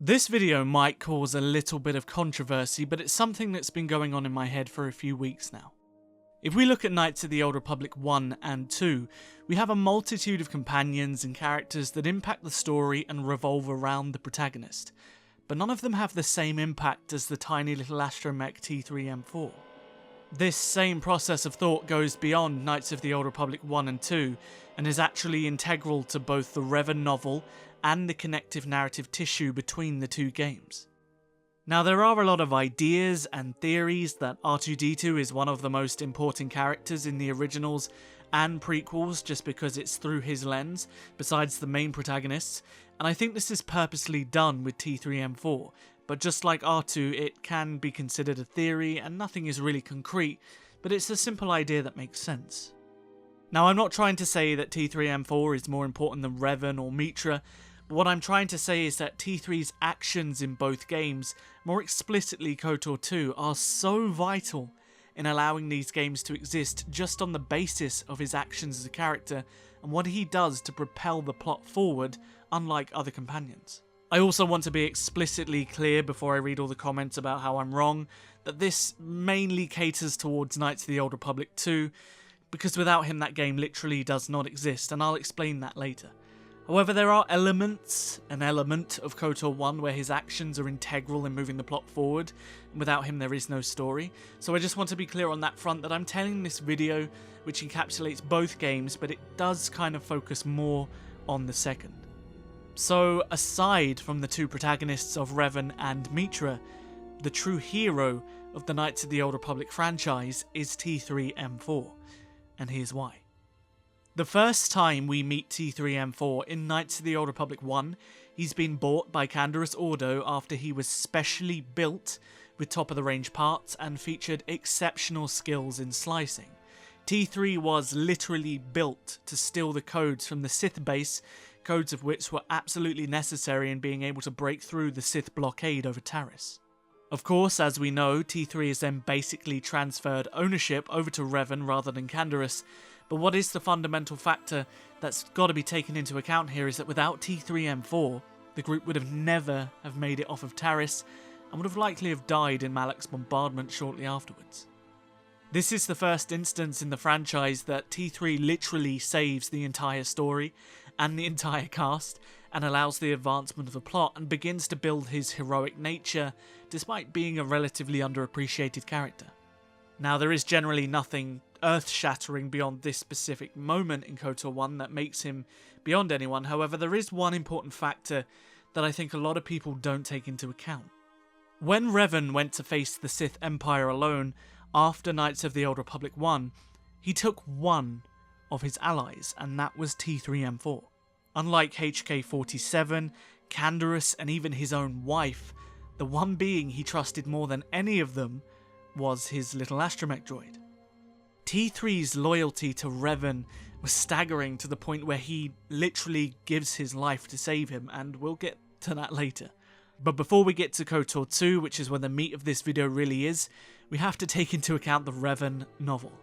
This video might cause a little bit of controversy, but it's something that's been going on in my head for a few weeks now. If we look at Knights of the Old Republic 1 and 2, we have a multitude of companions and characters that impact the story and revolve around the protagonist, but none of them have the same impact as the tiny little astromech T3-M4. This same process of thought goes beyond Knights of the Old Republic 1 and 2, and is actually integral to both the Revan Novel and the connective narrative tissue between the two games. Now, there are a lot of ideas and theories that R2-D2 is one of the most important characters in the originals and prequels just because it's through his lens, besides the main protagonists, and I think this is purposely done with T3-M4, but just like R2, it can be considered a theory and nothing is really concrete, but it's a simple idea that makes sense. Now, I'm not trying to say that T3-M4 is more important than Revan or Mitra, but what I'm trying to say is that T3's actions in both games, more explicitly KOTOR 2, are so vital in allowing these games to exist just on the basis of his actions as a character and what he does to propel the plot forward, unlike other companions. I also want to be explicitly clear before I read all the comments about how I'm wrong, that this mainly caters towards Knights of the Old Republic 2, because without him that game literally does not exist, and I'll explain that later. However, there are an element of KOTOR 1 where his actions are integral in moving the plot forward, and without him there is no story. So I just want to be clear on that front that I'm telling this video, which encapsulates both games, but it does kind of focus more on the second. So aside from the two protagonists of Revan and Mitra, the true hero of the Knights of the Old Republic franchise is T3-M4, and here's why. The first time we meet T3-M4 in Knights of the Old Republic 1, he's been bought by Canderous Ordo after he was specially built with top-of-the-range parts and featured exceptional skills in slicing. T3 was literally built to steal the codes from the Sith base, codes of which were absolutely necessary in being able to break through the Sith blockade over Taris. Of course, as we know, T3 is then basically transferred ownership over to Revan rather than Canderous, but what is the fundamental factor that's got to be taken into account here is that without T3-M4, the group would have never have made it off of Taris, and would have likely have died in Malak's bombardment shortly afterwards. This is the first instance in the franchise that T3 literally saves the entire story and the entire cast, and allows the advancement of the plot and begins to build his heroic nature, despite being a relatively underappreciated character. Now, there is generally nothing earth-shattering beyond this specific moment in KOTOR 1 that makes him beyond anyone. However, there is one important factor that I think a lot of people don't take into account. When Revan went to face the Sith Empire alone after Knights of the Old Republic 1, he took one of his allies, and that was T3-M4. Unlike HK-47, Canderous, and even his own wife, the one being he trusted more than any of them was his little astromech droid. T3's loyalty to Revan was staggering to the point where he literally gives his life to save him, and we'll get to that later. But before we get to KOTOR 2, which is where the meat of this video really is, we have to take into account the Revan Novel.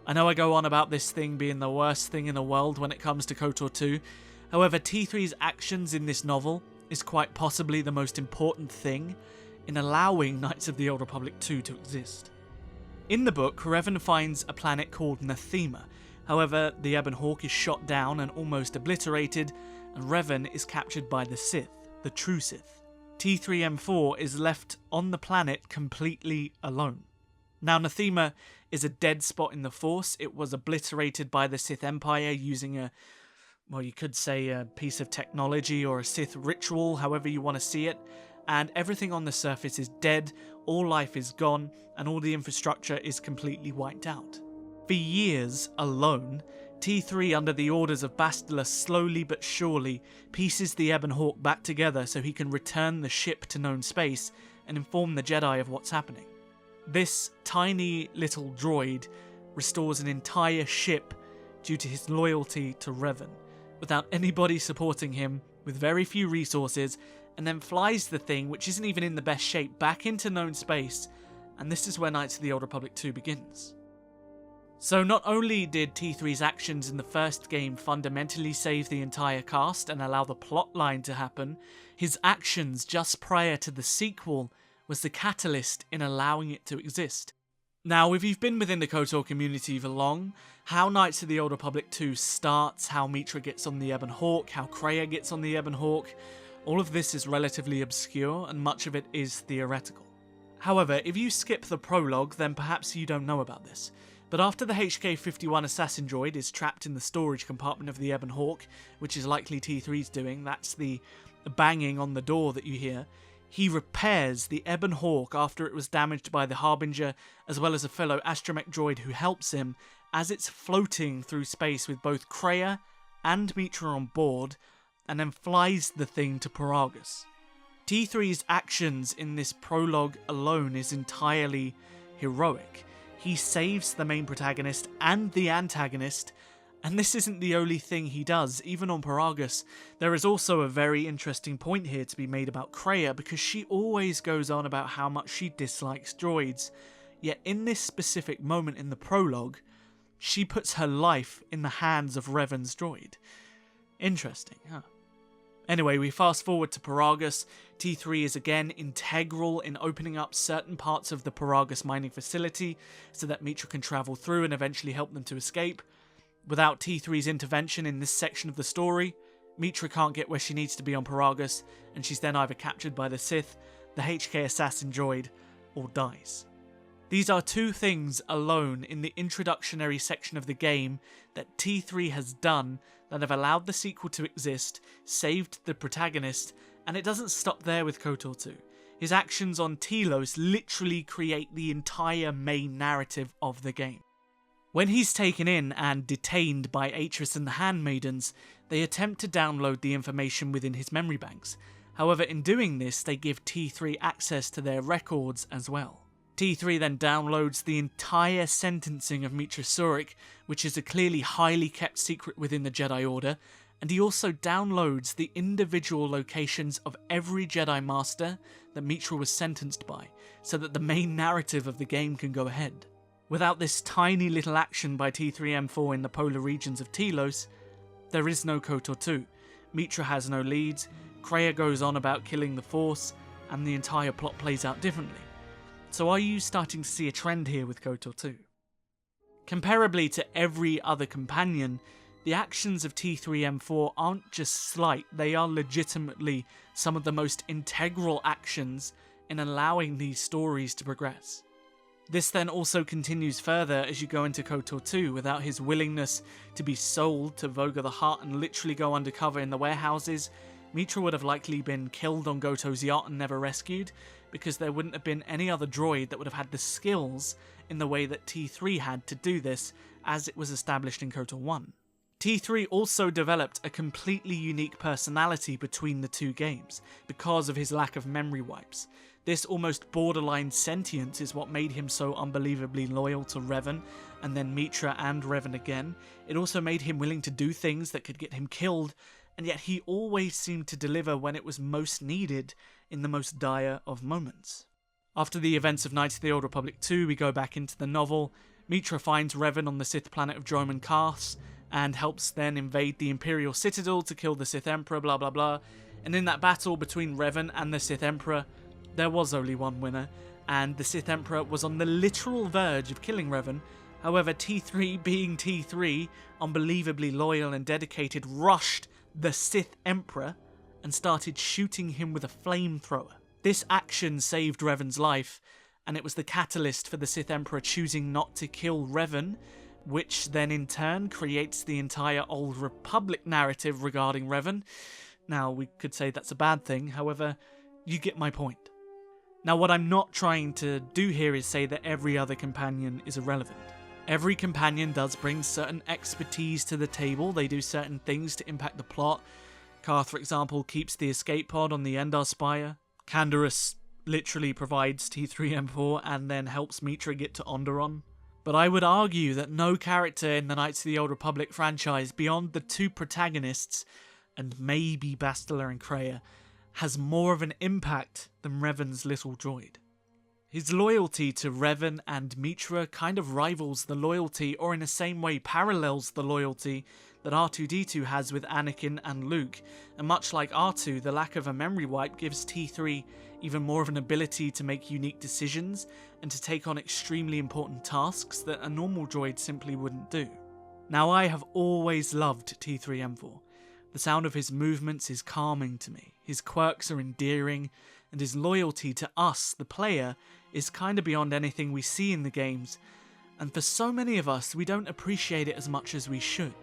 I know I go on about this thing being the worst thing in the world when it comes to KOTOR 2, however T3's actions in this novel is quite possibly the most important thing in allowing Knights of the Old Republic 2 to exist. In the book, Revan finds a planet called Nathema. However, the Ebon Hawk is shot down and almost obliterated, and Revan is captured by the Sith, the true Sith. T3-M4 is left on the planet completely alone. Now, Nathema is a dead spot in the Force. It was obliterated by the Sith Empire using a, well, you could say a piece of technology or a Sith ritual, however you want to see it, and everything on the surface is dead, all life is gone, and all the infrastructure is completely wiped out. For years alone, T3, under the orders of Bastila, slowly but surely pieces the Ebon Hawk back together so he can return the ship to known space and inform the Jedi of what's happening. This tiny little droid restores an entire ship due to his loyalty to Revan, without anybody supporting him, with very few resources, and then flies the thing, which isn't even in the best shape, back into known space, and this is where Knights of the Old Republic 2 begins. So not only did T3's actions in the first game fundamentally save the entire cast and allow the plotline to happen, his actions just prior to the sequel was the catalyst in allowing it to exist. Now, if you've been within the KOTOR community for long, how Knights of the Old Republic 2 starts, how Mitra gets on the Ebon Hawk, how Kreia gets on the Ebon Hawk, all of this is relatively obscure and much of it is theoretical. However, if you skip the prologue, then perhaps you don't know about this. But after the HK-51 assassin droid is trapped in the storage compartment of the Ebon Hawk, which is likely T3's doing, that's the banging on the door that you hear, he repairs the Ebon Hawk after it was damaged by the Harbinger, as well as a fellow astromech droid who helps him, as it's floating through space with both Kreia and Mitra on board, and then flies the thing to Paragus. T3's actions in this prologue alone is entirely heroic. He saves the main protagonist and the antagonist, and this isn't the only thing he does. Even on Paragus, there is also a very interesting point here to be made about Kreia, because she always goes on about how much she dislikes droids, yet in this specific moment in the prologue, she puts her life in the hands of Revan's droid. Interesting, huh? Anyway, we fast forward to Paragus. T3 is again integral in opening up certain parts of the Paragus mining facility so that Mitra can travel through and eventually help them to escape. Without T3's intervention in this section of the story, Mitra can't get where she needs to be on Paragus, and she's then either captured by the Sith, the HK assassin droid, or dies. These are two things alone in the introductionary section of the game that T3 has done that have allowed the sequel to exist, saved the protagonist, and it doesn't stop there with KOTOR 2. His actions on Telos literally create the entire main narrative of the game. When he's taken in and detained by Atris and the Handmaidens, they attempt to download the information within his memory banks. However, in doing this, they give T3 access to their records as well. T3 then downloads the entire sentencing of Mitra Surik, which is a clearly highly kept secret within the Jedi Order, and he also downloads the individual locations of every Jedi Master that Mitra was sentenced by, so that the main narrative of the game can go ahead. Without this tiny little action by T3-M4 in the polar regions of Telos, there is no KOTOR 2. Mitra has no leads, Kreia goes on about killing the Force, and the entire plot plays out differently. So are you starting to see a trend here with KOTOR 2? Comparably to every other companion, the actions of T3-M4 aren't just slight, they are legitimately some of the most integral actions in allowing these stories to progress. This then also continues further as you go into KOTOR 2. Without his willingness to be sold to Voga the Hutt and literally go undercover in the warehouses, Mitra would have likely been killed on Goto's yacht and never rescued, because there wouldn't have been any other droid that would have had the skills in the way that T3 had to do this, as it was established in KOTOR 1. T3 also developed a completely unique personality between the two games, because of his lack of memory wipes. This almost borderline sentience is what made him so unbelievably loyal to Revan, and then Mitra and Revan again. It also made him willing to do things that could get him killed, and yet he always seemed to deliver when it was most needed in the most dire of moments. After the events of Knights of the Old Republic 2, we go back into the novel. Mitra finds Revan on the Sith planet of Droman Kars, and helps then invade the Imperial Citadel to kill the Sith Emperor, blah blah blah. And in that battle between Revan and the Sith Emperor, there was only one winner, and the Sith Emperor was on the literal verge of killing Revan. However, T3, being T3, unbelievably loyal and dedicated, rushed the Sith Emperor and started shooting him with a flamethrower. This action saved Revan's life, and it was the catalyst for the Sith Emperor choosing not to kill Revan, which then in turn creates the entire Old Republic narrative regarding Revan. Now, we could say that's a bad thing, however, you get my point. Now, what I'm not trying to do here is say that every other companion is irrelevant. Every companion does bring certain expertise to the table, they do certain things to impact the plot. Karth, for example, keeps the escape pod on the Endar Spire. Canderous literally provides T3-M4 and then helps Mitra get to Onderon. But I would argue that no character in the Knights of the Old Republic franchise, beyond the two protagonists, and maybe Bastila and Kreia, has more of an impact than Revan's little droid. His loyalty to Revan and Mitra kind of rivals the loyalty, or in the same way parallels the loyalty, that R2-D2 has with Anakin and Luke, and much like R2, the lack of a memory wipe gives T3 even more of an ability to make unique decisions and to take on extremely important tasks that a normal droid simply wouldn't do. Now, I have always loved T3-M4. The sound of his movements is calming to me, his quirks are endearing, and his loyalty to us, the player, is kinda beyond anything we see in the games, and for so many of us, we don't appreciate it as much as we should.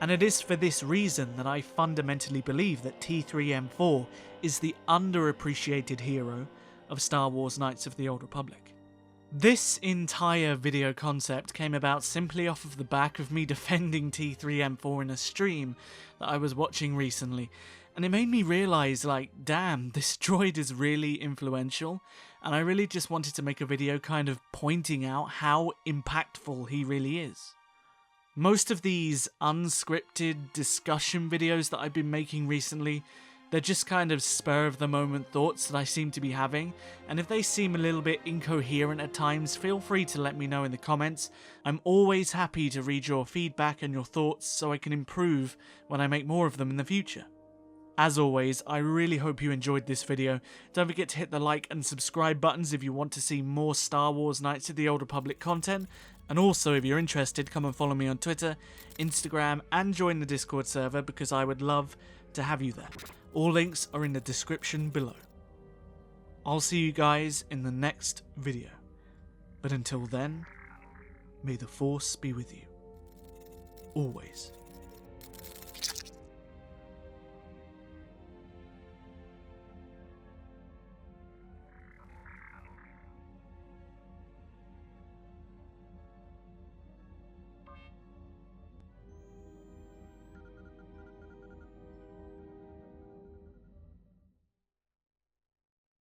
And it is for this reason that I fundamentally believe that T3-M4 is the underappreciated hero of Star Wars Knights of the Old Republic. This entire video concept came about simply off of the back of me defending T3-M4 in a stream that I was watching recently, and it made me realise, like, damn, this droid is really influential, and I really just wanted to make a video kind of pointing out how impactful he really is. Most of these unscripted discussion videos that I've been making recently, they're just kind of spur of the moment thoughts that I seem to be having, and if they seem a little bit incoherent at times, feel free to let me know in the comments. I'm always happy to read your feedback and your thoughts so I can improve when I make more of them in the future. As always, I really hope you enjoyed this video. Don't forget to hit the like and subscribe buttons if you want to see more Star Wars Knights of the Old Republic content. And also, if you're interested, come and follow me on Twitter, Instagram, and join the Discord server because I would love to have you there. All links are in the description below. I'll see you guys in the next video. But until then, may the Force be with you. Always.